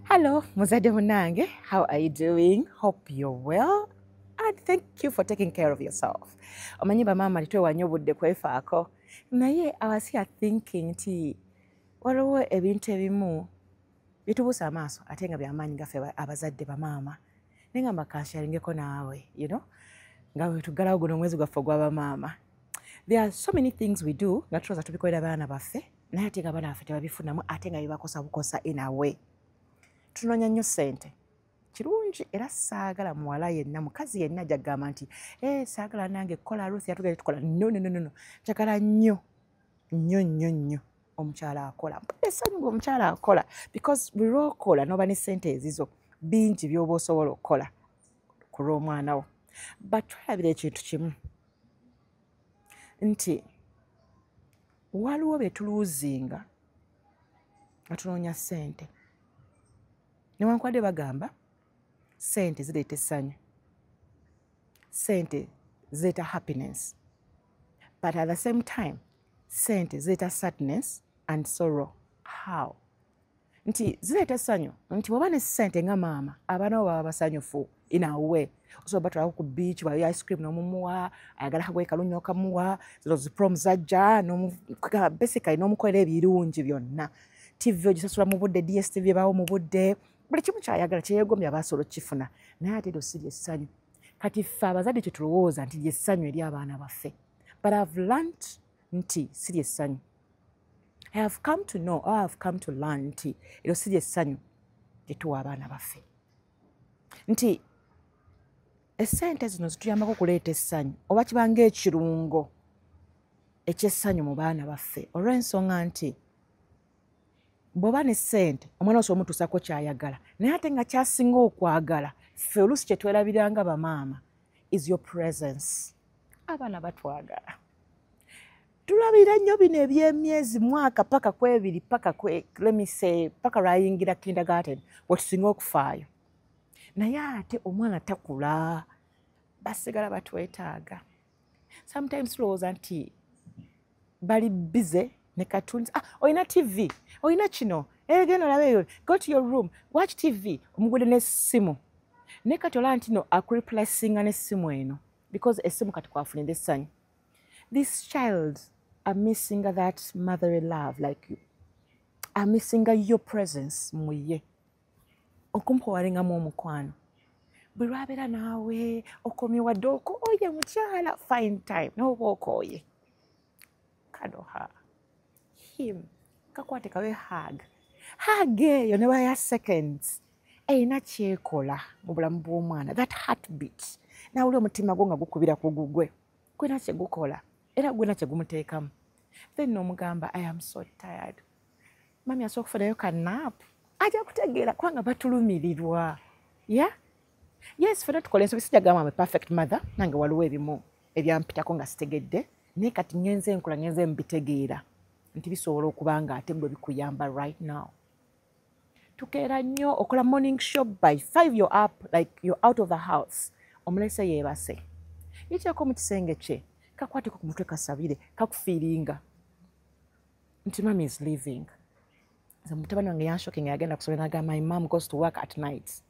Hello, Muzade Munange. How are you doing? Hope you're well. And thank you for taking care of yourself. Omanyi bamama litwe wanyobudde kwefaako. Naye I was here thinking nti waliwo ebintu ebimu bitubuusa amaaso ate nga byamaanyi gaffe abazadde bamaama. Naye nga makansharingeko naawe, nga wetuggalawo guno omwezi gwaffe ogw'abamaama. There are so many things we do nga tulowooza tubikolera baana baffe naye ate nga baana baffe tebabifunamu ate nga bibakosa bukosa in a way. Tunoonya nnyo ssente kirungi era saagala muwala yenna mukazi yenna jagamba nti saagala nange kola Ruth yatugere tukola no njagala nnyo omukyala akola mpudde essanyu ng'omukyala akola because buli lw'okola n'oba ne ssente ezizo bingi by'oba osobola okukola ku lw'omwana wo but twalabira ekintu kimu nti waliwo be tuluuzinga nga tunoonya ssente. Newankubadde bagamba ssente zireeta essanyu, ssente zireeta happiness, but at the same time ssente zireeta sadness and sorrow. How? Nti zireeta essanyu nti bw'oba ne ssente nga maama abaana bo baba basanyufu in a way. Osobola batwalako ku beach bayo ice cream n'omumuwa ayagala kagoye kalungi okamuwa zino ziprom zajja basically n'omukolera ebirungi byonna. TV ogisasula mu budde, DSTV ebaawo mu budde, buli kimu kyayagala kyeyegombye aba asobola okukifuna naye ate eryo si lyessanyu. Kati ffe abazadde kye tulowooza nti lyessanyu eri abaana baffe, but I've learned nti si lyessanyu. I have come to know or I have come to learn nti eryo si lyessanyu lye tuwa abaana baffe. Nti essente zino zituyambako okuleeta essanyu oba kibanga ekirungo ekyessanyu mu baana baffe olw'ensonga nti bw'oba ne ssente omwana osobola omutuusako ky'ayagala naye ate nga kyasinga okwagala ffe oluusi kye twerabiranga bamaama is your presence. Abaana batwagala tulabira nnyo bino eby'emyezi mwaka paka kwebiri paka paka lwayingira kindergarten wetusinga okufaayo naye ate omwana takula basigala batwetaaga. Sometimes tulowooza nti bali bize ne cartoons. Oyina TV, oyina kino, genda olabe eyo, go to your room, watch TV, omugudde n'essimu. Ne kati olaba nti no akureplacinga n'essimu eno because essimu kati kwafunira essanyu. These child are missing that motherly love like you. Are missing your presence mu ye. Okumpowalingamu omukwano. Bwe lwabeera naawe okomye wadde okooye mukyala fine time n'oba okooye. Kadoha. Him kakwate kawe hug eyo ne baya seconds eyina kyekola mu bulamu bw'omwana that heartbeat nawuli omutima gwo nga gukubira ku gugwe gwena kye gukola era gwena kye gumuteekamu then n'omugamba I am so tired mami asobola okufunayo ka nap ajja kutegeera kubanga batulumirirwa yes fena tukola ensobi sijagamba I'm a perfect mother nange waliwo ebimu ebyampitako nga sitegedde naye kati ngenze mbitegeera nti bisobola okuba nga ate gwe bikuyamba right now. Tukeera nnyo okola morning show by 5 you're up like you're out of the house. Omulese yeebase. Yikyako mu kisenge kye kakwateko ku mutwe kasabire kakufiiringa nti mami is leaving. Mutabani wange yanshokinga yagenda kusomera n'agamba my mom goes to work at night.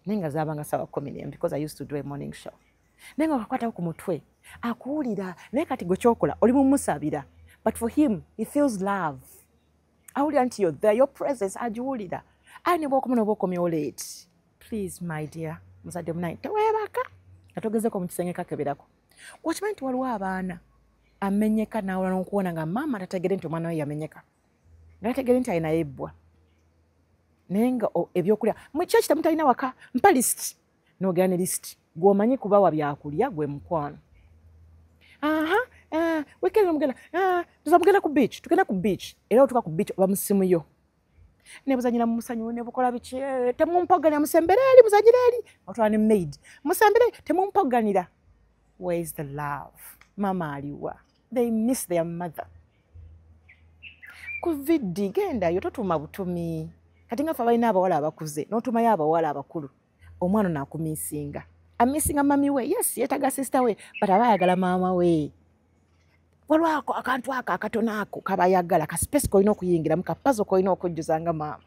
Naye nga zaabanga ssaawa 10 because I used to do a morning show. Naye nga kakwatako ku mutwe akuwulira naye kati gwe kyokola oli mumusabira. But for him, he feels love. Awulira nti you're there, your presence agiwulira. Ayi ne bw'okoma n'oba late. Please, my dear, muzadde munayi teweebaka nga togezeko mu kisenge kakeberako. Okimanyi nti waliwo abaana amenyeka n'awula n'okuwona nga maama tategedde nti omwana we yamenyeka. Nga tategedde nti alina yebbwa. Naye nga ebyokulya kiki kitamutaalina waka mpa list. N'ogera ne list. Gw'omanyi kubawa byakulya gwe mukwano. Weekend mugenda tuzamugenda ku beach tugenda ku beach era otuka ku beach oba musimu yo ne buzanyira mu musanyu ne bukola biki temumpoganira musembere eri muzanyira eri otwala ne maid musembere temumpoganira. Where is the love? Mama aliwa. They miss their mother. Ku vidi genda yo totuma butumi kati nga fa balina abawala abakuze n'otumayo abawala abakulu omwana n'akumisinga amisinga mami we yes yetaga sister we but abayagala mama we. Walwako akantu aka akatono ako kabayagala ka space koina okuyingira mu kapazo koina okujjuzanga maama.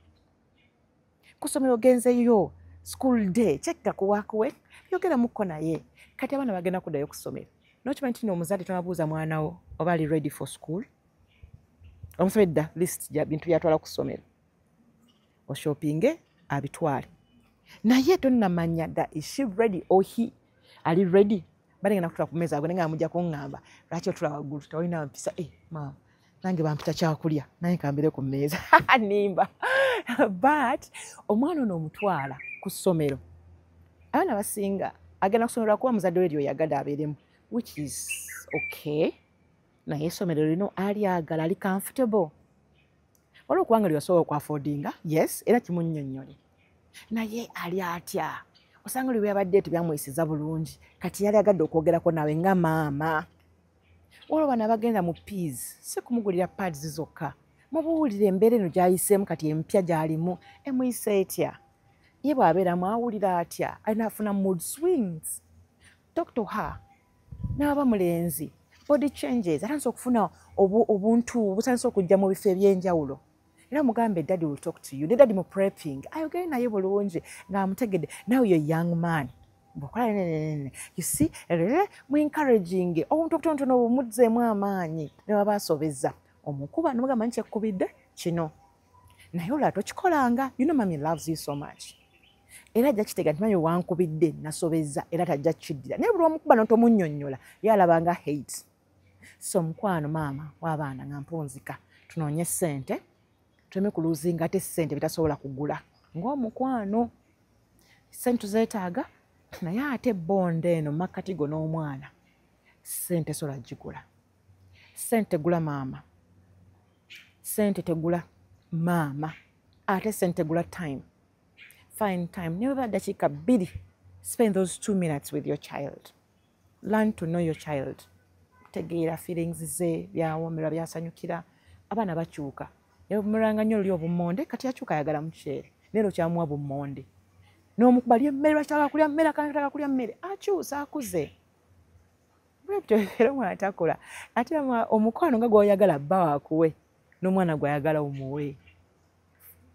kusomero genzeyo school day chekka kuwakuwe yogera muko naye kati abaana bagenda kuddayo kusomero nokimanyi nti omuzadde tonabuuza mwana wo oba ali ready for school omusomedda list ya bintu byatwala ku ssomero oshopinge abitwale naye tonnamanya that is she ready or he ali ready balengana kutula ku mmeeza agwe nga amujja kuŋŋamba lwaki otula waggulu tewalina mpisa maama nange bampita kyakulya naye kambire ku mmeeza nimba but omwana ono omutwala ku ssomero abaana basinga agenda kusomerwa kuba muzadde we lyoyagala abeeremu which is okay naye essomero lino alyagala ali comfortable waliwo kubanga lyasobola okwafoodinga yes era kimunnyonnyole naye ali atya osanga lwe byabadde tebyamwesiza bulungi kati yali agadde okwogerako nawe nga maama waliwo bana bagenda mu peas si kumugulira pads zokka mubuwulire embeera eno gy'ayiseemu kati empya gy'alimu emuyisa etya ye bw'abeeramu awulira atya alina afuna mood swings talk to her n'aba mulenzi body changes atandise okufuna obuntu butandise okujja mu bifo eby'enjawulo era mugambe daddy will talk to you ne daddy mu prepping ayogere naye bulungi ng'amutegedde now you're young man bwokola you see mu encouraging obuntu obutonotono bumudzeemu amaanyi ne baba asobezza omukuba nomugamba nkyekubidde kino naye olwa tokikolanga you know mommy loves you so much era ajja kitega nti manyi wankubidde nasobezza era tajja kiddira naye buli omukuba notomunnyonnyola yalabanga hate so mukwano maama w'abaana nga mpunzika tunoonye ssente tuleme kuluzinga ate ssente bitasobola kugula ng'omukwano ssente zeetaaga naye ate bonde eno makati go n'omwana ssente sola gigula ssente tegula maama ssente tegula maama ate ssente tegula time find time never dakiika 2 spend those 2 minutes with your child learn to know your child tegeera feelings ze byawomerwa byasanyukira abaana bakyuka yabumeranga nnyo oli obummonde kati yakyuka ayagala mukyere neero kyamuwa bummonde n'omukuba lya mmere lwakitaka kulya mmere akanataka kulya mmere akyusa akuze era omwana takola ate omukwano nga gw'oyagala bba waakuwe n'omwana gw'ayagala omuwe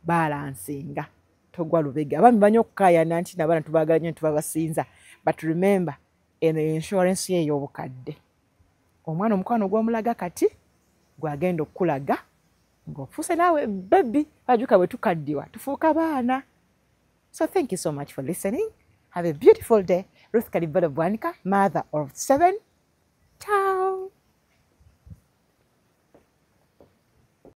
balansinga togwa lubega abaami banyo okukaayana nti nabaana tubaagala nnyo tubabasinza but remember eno insurance ye ey'obukadde omwana omukwano gw'omulaga kati gwagenda okukulaga ng'ofuuse naawe baby bajuka bwe tukaddiwa tufuuka baana. So thank you so much for listening. Have a beautiful day. Ruth Kalibala Bwanika, mother of 7. Ciao.